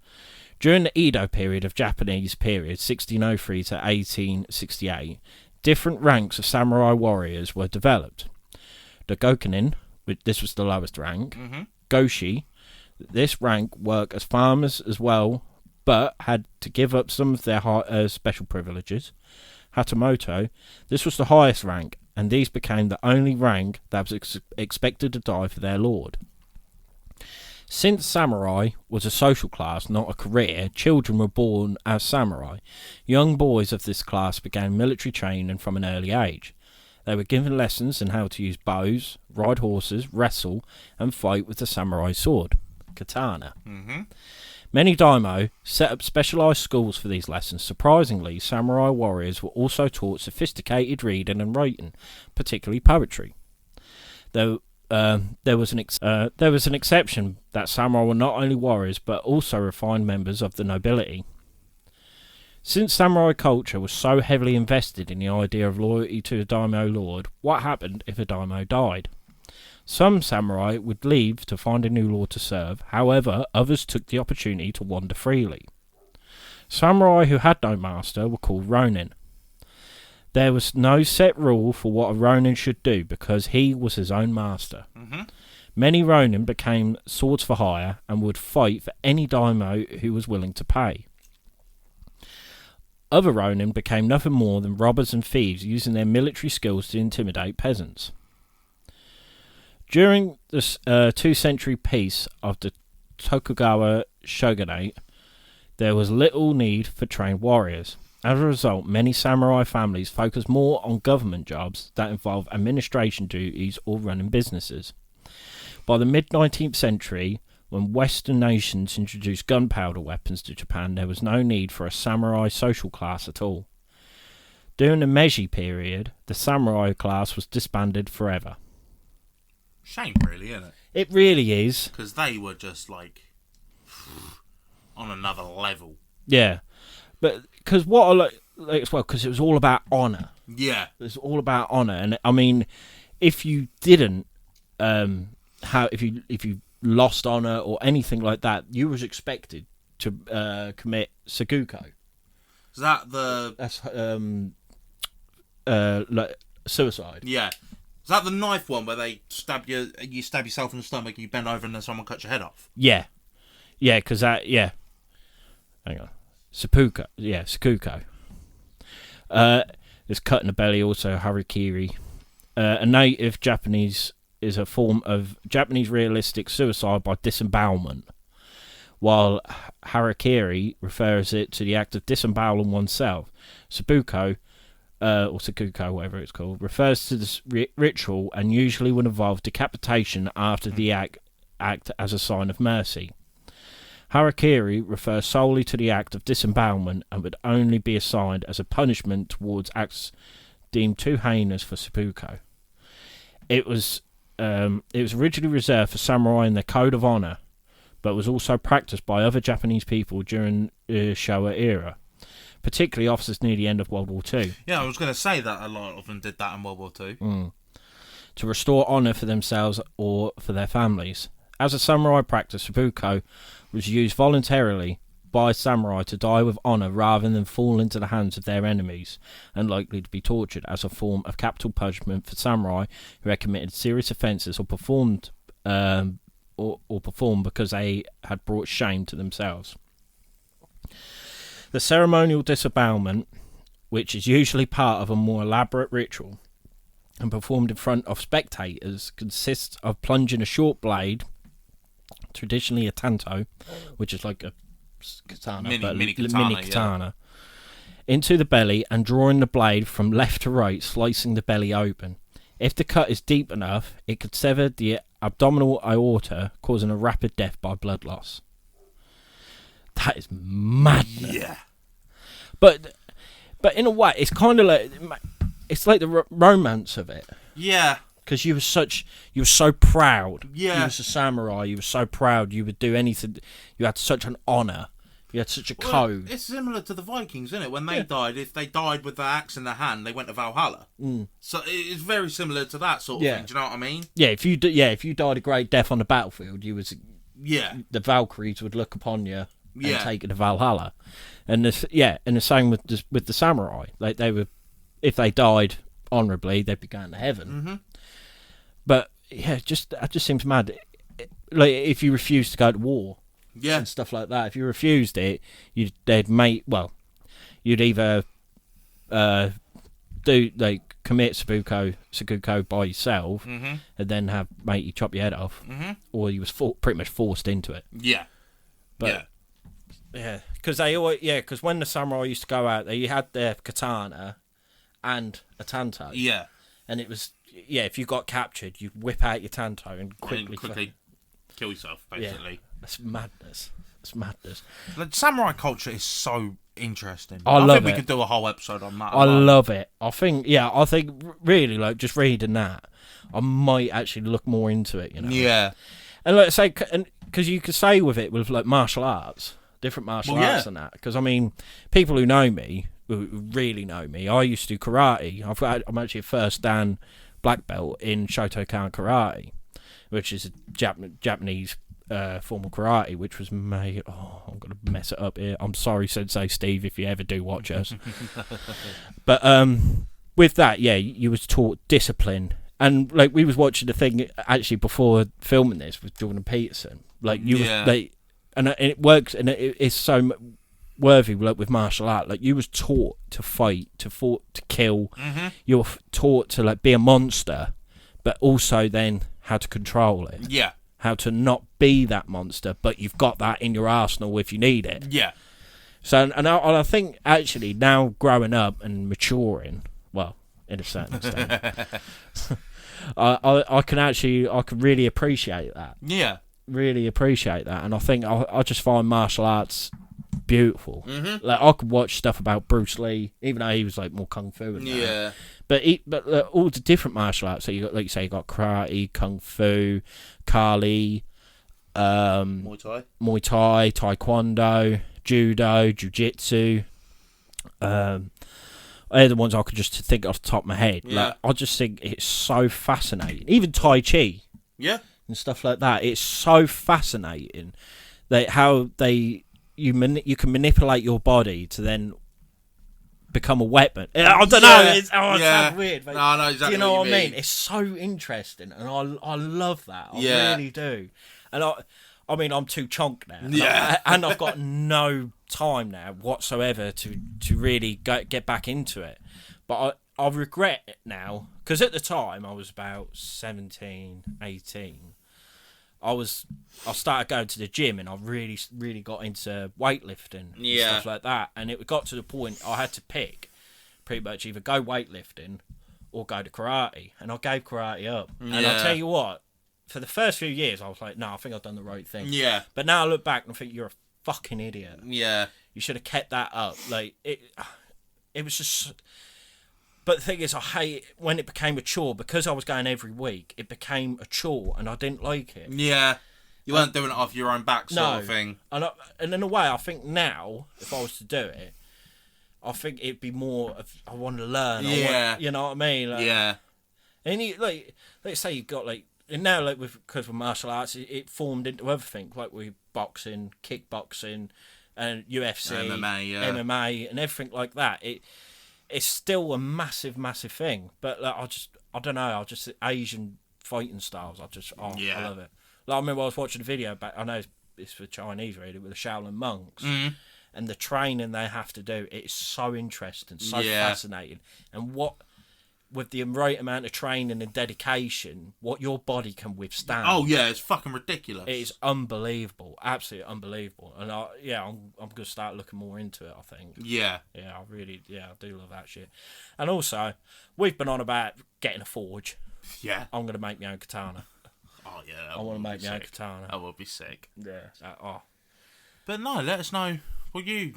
During the Edo period of Japanese period, 1603 to 1868, different ranks of samurai warriors were developed. The Gokunin, this was the lowest rank.
Mm-hmm.
Goshi, this rank worked as farmers as well, but had to give up some of their special privileges. Hatamoto, this was the highest rank, and these became the only rank that was expected to die for their lord. Since samurai was a social class, not a career, children were born as samurai. Young boys of this class began military training from an early age. They were given lessons in how to use bows, ride horses, wrestle, and fight with the samurai sword, katana.
Mm-hmm.
Many daimyo set up specialised schools for these lessons. Surprisingly, samurai warriors were also taught sophisticated reading and writing, particularly poetry. There was an exception that samurai were not only warriors but also refined members of the nobility. Since samurai culture was so heavily invested in the idea of loyalty to a daimyo lord, what happened if a daimyo died? Some samurai would leave to find a new lord to serve, however, others took the opportunity to wander freely. Samurai who had no master were called ronin. There was no set rule for what a ronin should do because he was his own master.
Mm-hmm.
Many ronin became swords for hire and would fight for any daimyo who was willing to pay. Other ronin became nothing more than robbers and thieves using their military skills to intimidate peasants. During the 2-century peace of the Tokugawa shogunate, there was little need for trained warriors. As a result, many samurai families focused more on government jobs that involved administration duties or running businesses. By the mid-19th century, when Western nations introduced gunpowder weapons to Japan, there was no need for a samurai social class at all. During the Meiji period, the samurai class was disbanded forever.
Shame, really, isn't it?
It really is.
Because they were just, like, on another level.
Yeah. But, because what I like as well, because it was all about honour.
Yeah.
It was all about honour. And, I mean, if you didn't, if you lost honour or anything like that, you was expected to commit saguko.
Is that the...
That's, like, suicide.
Yeah. Is that the knife one where they you stab yourself in the stomach and you bend over and then someone cuts your head off?
Yeah. Yeah, because that, yeah. Hang on. Seppuku. Yeah, sakuko. There's cut in the belly, also harikiri. A native Japanese is a form of Japanese realistic suicide by disembowelment, while harakiri refers it to the act of disemboweling oneself. Seppuku, or sakuko, whatever it's called, refers to this ritual and usually would involve decapitation after the act as a sign of mercy. Harakiri refers solely to the act of disembowelment and would only be assigned as a punishment towards acts deemed too heinous for seppuku. It was originally reserved for samurai in their code of honor, but was also practiced by other Japanese people during the Showa era, particularly officers near the end of World War II.
Yeah, I was going to say that a lot of them did that in World War II.
To restore honour for themselves or for their families. As a samurai practice, seppuku was used voluntarily by samurai to die with honour rather than fall into the hands of their enemies and likely to be tortured, as a form of capital punishment for samurai who had committed serious offences or performed because they had brought shame to themselves. The ceremonial disembowelment, which is usually part of a more elaborate ritual and performed in front of spectators, consists of plunging a short blade, traditionally a tanto, which is like a katana, mini katana, into the belly and drawing the blade from left to right, slicing the belly open. If the cut is deep enough, it could sever the abdominal aorta, causing a rapid death by blood loss. That is madness.
Yeah.
But in a way, it's kind of like it's like the romance of it.
Yeah.
Because you were so proud.
Yeah.
You was a samurai. You were so proud. You would do anything. You had such an honour. You had such a code.
It's similar to the Vikings, isn't it? When they died, if they died with the axe in their hand, they went to Valhalla. So it's very similar to that sort of thing. Do you know what I mean?
Yeah. If you died a great death on the battlefield, you was the Valkyries would look upon you and take you to Valhalla, and the same with the samurai. Like they were, if they died honourably, they'd be going to heaven.
Mm-hmm.
But that just seems mad. Like if you refused to go to war, and stuff like that. If you refused it, you'd either commit seppuku by yourself, and then have matey chop your head off, or you was pretty much forced into it.
Yeah,
but because when the samurai used to go out there, you had their katana and a tanto.
Yeah,
and it was. Yeah, if you got captured, you whip out your tanto and quickly
kill yourself, basically.
Yeah, that's madness. It's madness.
The samurai culture is so interesting.
I love
think we could do a whole episode on that.
I love it. I think really, like, just reading that, I might actually look more into it, you know?
Yeah.
And like I say, because you could say with like martial arts, different martial arts and that. Because, I mean, people who know me, who really know me, I used to do karate. I'm actually a first dan black belt in Shotokan karate, which is a Japanese form of karate, which was made. Oh, I'm gonna mess it up here. I'm sorry, Sensei Steve, if you ever do watch us. But with that, you was taught discipline, and like we was watching the thing actually before filming this with Jordan Peterson. Like you was like, and it works, and it's so worthy, like with martial art. Like you was taught to fight, to kill. You were taught to like be a monster, but also then how to control it.
Yeah.
How to not be that monster, but you've got that in your arsenal if you need it.
Yeah.
So, and I think actually now growing up and maturing, well, in a certain extent, I can really appreciate that.
Yeah.
Really appreciate that, and I think I just find martial arts beautiful. Like I could watch stuff about Bruce Lee, even though he was like more kung fu. And that. But all the different martial arts. So you got, like you say, you got karate, kung fu, Kali, Muay Thai, Taekwondo, Judo, Jiu-Jitsu. They're the ones I could just think off the top of my head.
Yeah.
Like, I just think it's so fascinating. Even Tai Chi.
Yeah.
And stuff like that. It's so fascinating that you can manipulate your body to then become a weapon. I don't know. It sounds weird. But
no, exactly.
Do you know what I mean? It's so interesting, and I love that. I really do. And I mean, I'm too chonk now.
Yeah.
And I've got no time now whatsoever to really get back into it. But I regret it now, because at the time I was about 17, 18. I started going to the gym, and I really got into weightlifting and stuff like that. And it got to the point I had to pick pretty much either go weightlifting or go to karate. And I gave karate up. And I'll tell you what, for the first few years, I was like, no, I think I've done the right thing. Yeah. But now I look back and think, you're a fucking idiot. Yeah. You should have kept that up. Like, it was just... But the thing is, I hate when it became a chore, because I was going every week. It became a chore, and I didn't like it. Yeah, you weren't doing it off your own back, sort of thing. And in a way, I think now, if I was to do it, I think it'd be more of, I want to learn. You know what I mean? Like, and let's say you've got and now because with martial arts, it formed into other things like with boxing, kickboxing, and UFC, MMA, and everything like that. It's still a massive, massive thing. But I don't know. Asian fighting styles. I love it. Like, I remember I was watching a video back. I know it's for Chinese, really, with the Shaolin monks and the training they have to do. It's so interesting, so fascinating, and with the right amount of training and dedication, what your body can withstand. Oh yeah, it's fucking ridiculous. It is unbelievable, absolutely unbelievable. And I'm gonna start looking more into it. I think. I do love that shit. And also, we've been on about getting a forge. Yeah, I'm gonna make my own katana. Oh yeah, I want to make my own katana. That would be sick. Yeah.
But no, let us know what you're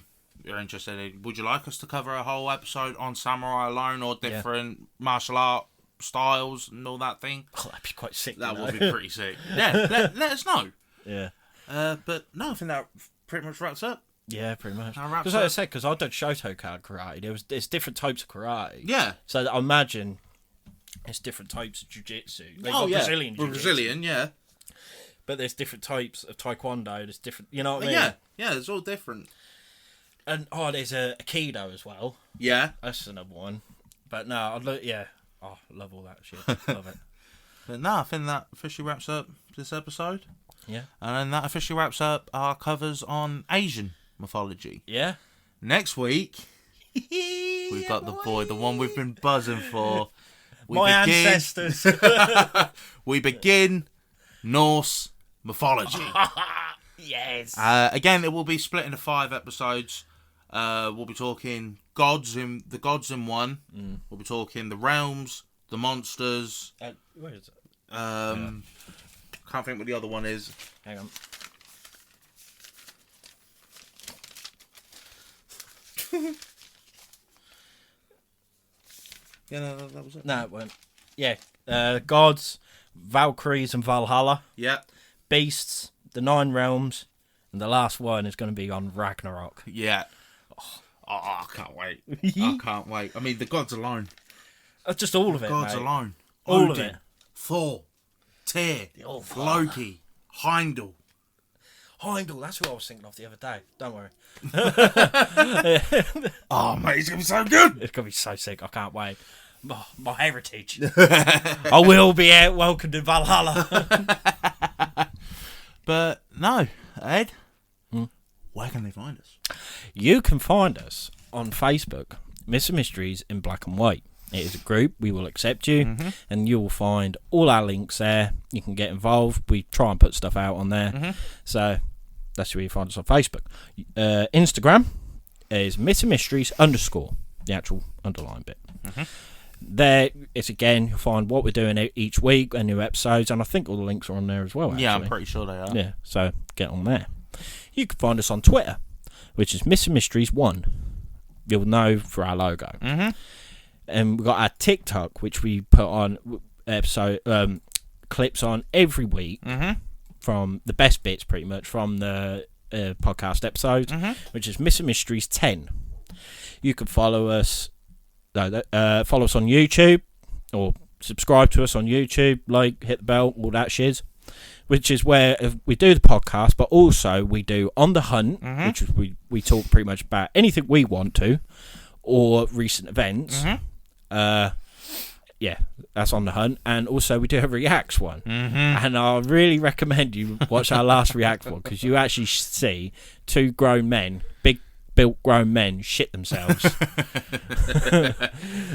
interested in. Would you like us to cover a whole episode on samurai alone or different martial art styles and all that thing?
Oh, that'd be quite sick.
That would be pretty sick. Yeah, let us know.
Yeah.
But no, I think that pretty much wraps up.
Yeah, pretty much.
Because
like I said, because I did Shotokan karate. There's different types of karate.
Yeah.
So I imagine there's different types of jiu-jitsu. Brazilian jiu-jitsu.
Brazilian, yeah.
But there's different types of taekwondo. There's different, you know what I mean?
Yeah, it's all different.
And there's a aikido as well.
Yeah.
That's another one. But no, I love all that shit. Love it.
But no, I think that officially wraps up this episode.
Yeah.
And then that officially wraps up our covers on Asian mythology.
Yeah.
Next week, we've got the one we've been buzzing for.
Ancestors.
We begin Norse mythology.
Yes.
Again, it will be split into 5 episodes. We'll be talking the gods in one. We'll be talking the realms, the monsters.
Where is it?
Can't think what the other one is.
Hang on.
Yeah, no, that was it.
No, it weren't. Yeah. Gods, Valkyries and Valhalla.
Yeah.
Beasts, the 9 realms, and the last one is going to be on Ragnarok.
Yeah. Oh, I can't wait. I can't wait. I mean, the gods alone.
Just all of it,
Gods
mate.
alone.
All
Odin,
of it.
Thor, Tyr,
Oh,
Loki, Heimdall.
Heimdall, that's who I was thinking of the other day. Don't worry.
Oh, mate, it's going to be so good.
It's going to be so sick. I can't wait. My heritage. I will be welcomed in Valhalla.
But no, Ed, where can they find us?
You can find us on Facebook, Mr. Mysteries in Black and White. It is a group. We will accept you, and you will find all our links there. You can get involved. We try and put stuff out on there. So that's where you find us on Facebook. Instagram is Mr. Mysteries _ the actual underline bit. There it's again, you'll find what we're doing each week and new episodes, and I think all the links are on there as well. Actually.
Yeah, I'm pretty sure they are.
Yeah, so get on there. You can find us on Twitter, which is Mr. Mysteries 1. You'll know for our logo. And we've got our TikTok, which we put on episode clips on every week from the best bits, pretty much from the podcast episodes, which is Mr. Mysteries 10. You can follow us. Follow us on YouTube or subscribe to us on YouTube, hit the bell, all that shiz, which is where we do the podcast, but also we do On the Hunt, which is we talk pretty much about anything we want to or recent events. Yeah, that's On the Hunt, and also we do a Reacts one, and I really recommend you watch our last React one because you actually see 2 grown men, big built grown men shit themselves.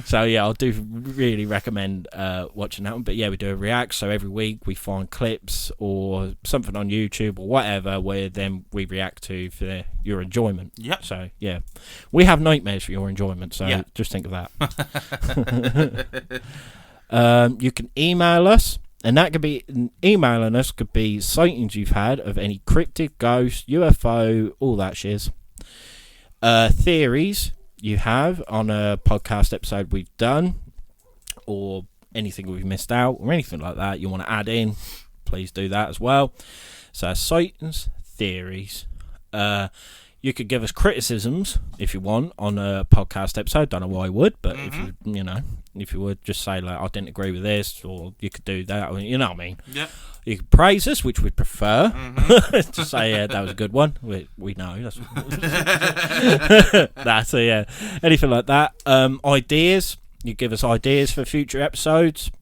So yeah, I do really recommend watching that one. But yeah, we do a React, so every week we find clips or something on YouTube or whatever where then we react to for your enjoyment.
Yep.
So yeah, we have nightmares for your enjoyment, so just think of that. You can email us, and that could be emailing us could be sightings you've had of any cryptid, ghost, UFO, all that shiz. Theories you have on a podcast episode we've done, or anything we've missed out, or anything like that you want to add in, please do that as well. So sightings, theories. You could give us criticisms if you want on a podcast episode. Don't know why you would, but if you would, just say like I didn't agree with this, or you could do that. You know what I mean?
Yeah.
You can praise us, which we'd prefer. To say that was a good one. We know that's that's anything like that. Ideas. You give us ideas for future episodes.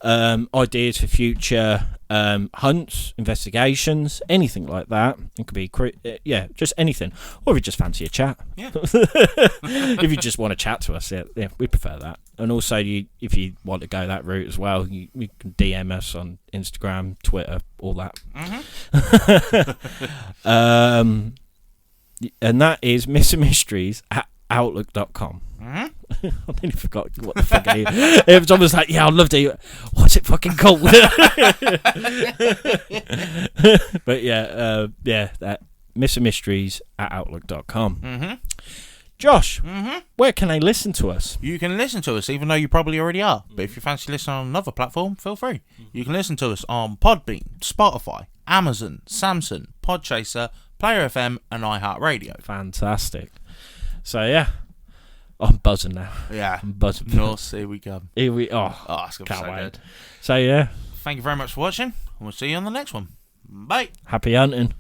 Ideas for future hunts, investigations, anything like that. It could be just anything, or if you just fancy a chat.
Yeah.
If you just want to chat to us, yeah, we prefer that. And also, if you want to go that route as well, you can DM us on Instagram, Twitter, all that. And that is mrmysteries@outlook.com. I nearly forgot what the fuck it is. It was almost like, I'd love to. What's it fucking called? But mysterymysteries@outlook.com.
Mm-hmm.
Josh, where can they listen to us?
You can listen to us, even though you probably already are. But if you fancy listening on another platform, feel free. You can listen to us on Podbean, Spotify, Amazon, Samsung, Podchaser, Player FM, and iHeartRadio.
Fantastic. So, yeah. I'm buzzing now.
Yeah.
I'm buzzing.
North, here we go.
Here we
It's going to be so
can't wait.
good.
So, yeah.
Thank you very much for watching, and we'll see you on the next one. Bye.
Happy hunting.